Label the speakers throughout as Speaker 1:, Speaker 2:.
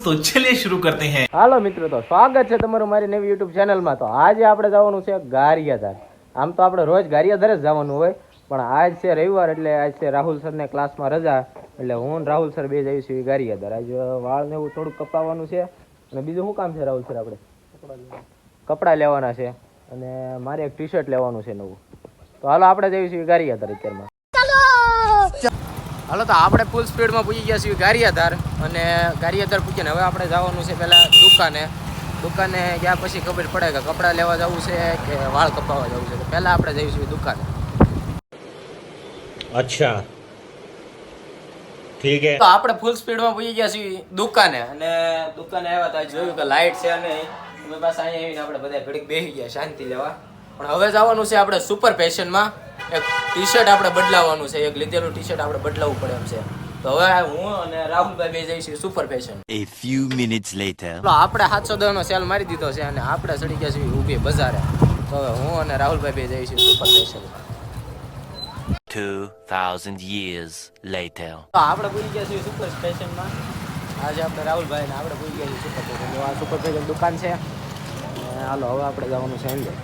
Speaker 1: तो चलिए शुरू करते हैं।
Speaker 2: હાલો મિત્રો, તો સ્વાગત છે તમારું મારી નવી યુટ્યુબ ચેનલમાં। તો આજે આપણે જવાનું છે ગારિયાધાર। આમ તો આપણે રોજ ગારિયાધાર જ જવાનું હોય, પણ આજ છે રવિવાર, એટલે આજ છે રાહુલ સરને ક્લાસમાં રજા, એટલે હું ને રાહુલ સર બે જઈશું ગારિયાધાર। આજ વાળને એવું થોડુંક કપાવવાનું છે, અને બીજું શું કામ છે રાહુલ સર? આપણે કપડાં લેવાના છે, અને મારે એક ટી શર્ટ લેવાનું છે નવું। તો હાલો આપણે જઈશું ગારિયાધાર અત્યારમાં। હાલો, તો આપણે ફૂલ સ્પીડમાં પૂછી ગયા છીએ ગારિયાધાર, અને ગારિયાધાર પૂછીને હવે આપણે જવાનું છે પહેલાં દુકાને ગયા પછી ખબર પડે કે કપડાં લેવા જવું છે કે વાળ કપાવવા જવું છે। તો પહેલાં આપણે જઈશું દુકાને।
Speaker 1: अच्छा ठीक है।
Speaker 2: તો આપણે ફૂલ સ્પીડમાં પૂછી ગયા છીએ દુકાને, અને દુકાને આવ્યા તો જોયું કે લાઇટ છે અને અમે પાછા અહીંયા આવીને આપણે બધા ઘડીક બેસી ગયા શાંતિ લેવા। પણ હવે જવાનું છે આપણે સુપર ફેશનમાં। એક ટી શર્ટ આપણે બદલાવવાનું છે, એક લીધેલું ટી શર્ટ આપણે બદલાવવું પડે એમ છે। તો હવે હું અને રાહુલભાઈ બે જઈશું super fashion.
Speaker 3: A few minutes later.
Speaker 2: આપણે 710 નો સેલ મારી દીધો છે, અને આપણે ચડી ગયા છીએ ઊભી બજારે। તો હવે હું અને રાહુલભાઈ બે જઈશું સુપર ફેશન।
Speaker 3: 2000 years later.
Speaker 2: તો આપણે પૂરી ગયા છીએ સુપર ફેશનમાં। આજે આપણે રાહુલભાઈ ને આપણે પૂરી ગયા છીએ સુપર ફેશન। આ સુપર ફેશન દુકાન છે, અને હાલો હવે આપણે જવાનું છે અંદર।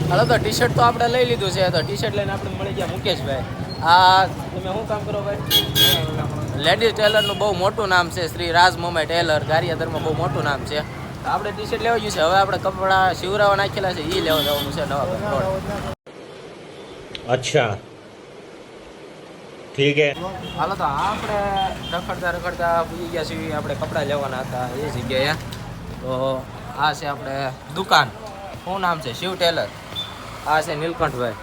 Speaker 2: હાલો, તો ટી શર્ટ તો આપણે લઈ લીધું છે। તો ટી શર્ટ લઈને આપણે મળી ગયા મુકેશભાઈ। આ તમે શું કામ કરો ભાઈ? લેડીઝ ટેલરનું બહુ મોટું નામ છે, શ્રી રાજ મોમાઈ ટેલર, ગારિયાધારમાં બહુ મોટું નામ છે। આપણે ટી શર્ટ લેવા ગયું છે, હવે આપણે કપડાં શિવરાવા નાખેલા છે, એ લેવા જવાનું છે નવા ભાઈ।
Speaker 1: अच्छा ठीक है।
Speaker 2: હાલો, તો આપણે રખડતા પૂછી ગયા છીએ આપણે કપડાં લેવાના હતા એ જગ્યાએ। તો આ છે આપણે દુકાન, શું નામ છે? શિવ ટેલર। આ છે નીલકંઠભાઈ।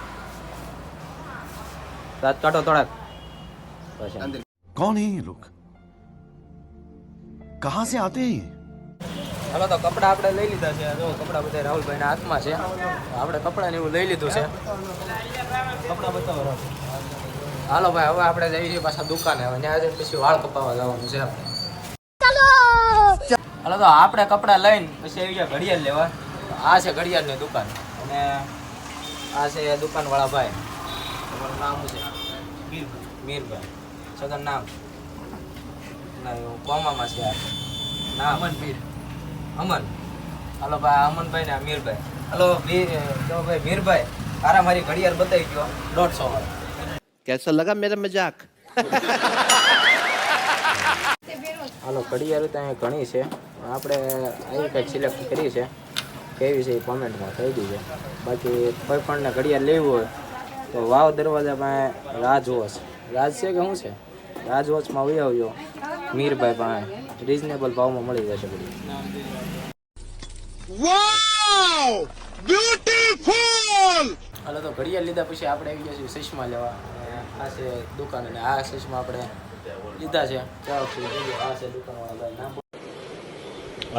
Speaker 2: રાત કાઢો થોડાક।
Speaker 4: कौन है ये लोग? कहाँ से आते हैं ये?
Speaker 2: હાલો, તો કપડાં આપણે લઈ લીધા છે। જો કપડાં બધા રાહુલભાઈના હાથમાં છે। આપણે કપડાં ને એવું લઈ લીધું છે। કપડાં બતાવો રાહુલ। હાલો ભાઈ, હવે આપણે જઈએ છીએ પાછા દુકાને। હવે ત્યાં જઈને પછી વાળ કપાવવા જવાનું છે આપણે। હાલો, તો આપણે કપડાં લઈને પછી આવી ગયા ઘડિયાળ લેવા। આ છે ઘડિયાળની દુકાન, અને આ છે દુકાનવાળા ભાઈ। તમારું નામ શું છે? મીરભાઈ। સગન નામ ના એવું કોમામાં છે આ નામ? અમન। હાલો ભાઈ, અમનભાઈ ને મીરભાઈ। હાલો જો ભાઈ મીરભાઈ, તારા મારી ઘડિયાળ બતાવી ગયો 150 વાળા।
Speaker 4: कैसा लगा मेरा मजाक?
Speaker 2: હાલો, ઘડિયાળ ત્યાં ઘણી છે, આપણે આવી કંઈક સિલેક્ટ કરી છે, કેવી છે એ કોમેન્ટમાં કહી દીધે। બાકી કોઈ પણને ઘડિયાળ લેવું હોય તો વાવ દરવાજા પાસે રાજ વોચ છે કે શું છે, રાજ વોચમાં આવી આવજો મીરભાઈ પાસે, રિઝનેબલ ભાવમાં મળી જશે ઘડિયાળ। હાલો, તો ઘડિયાળ લીધા પછી આપણે આવી ગયા છીએ ચશ્મા લેવા। આ છે દુકાન, અને આ ચશ્મા આપણે લીધા છે। ચાલો, આ છે દુકાનવાળા નામ।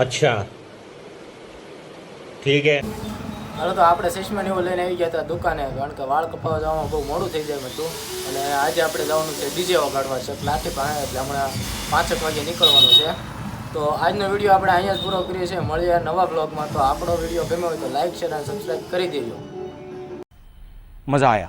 Speaker 1: अच्छा ठीक है।
Speaker 2: હાલો, તો આપણે ચશ્મા ને એવું લઈને આવી ગયા હતા દુકાને, કારણ કે વાળ કપાવવા જવામાં બહુ મોડું થઈ જાય હતું, અને આજે આપણે જવાનું છે ડીજે વગાડવા છે લાઠી પાસે, એટલે હમણાં 5 વાગે નીકળવાનું છે। તો આજનો વિડીયો આપણે અહીંયા જ પૂરો કરીએ છીએ। મળીએ નવા બ્લોગમાં। તો આપણો વિડીયો ગમ્યો હોય તો લાઈક, શેર અને સબસ્ક્રાઈબ કરી દેજો।
Speaker 4: मजा आया।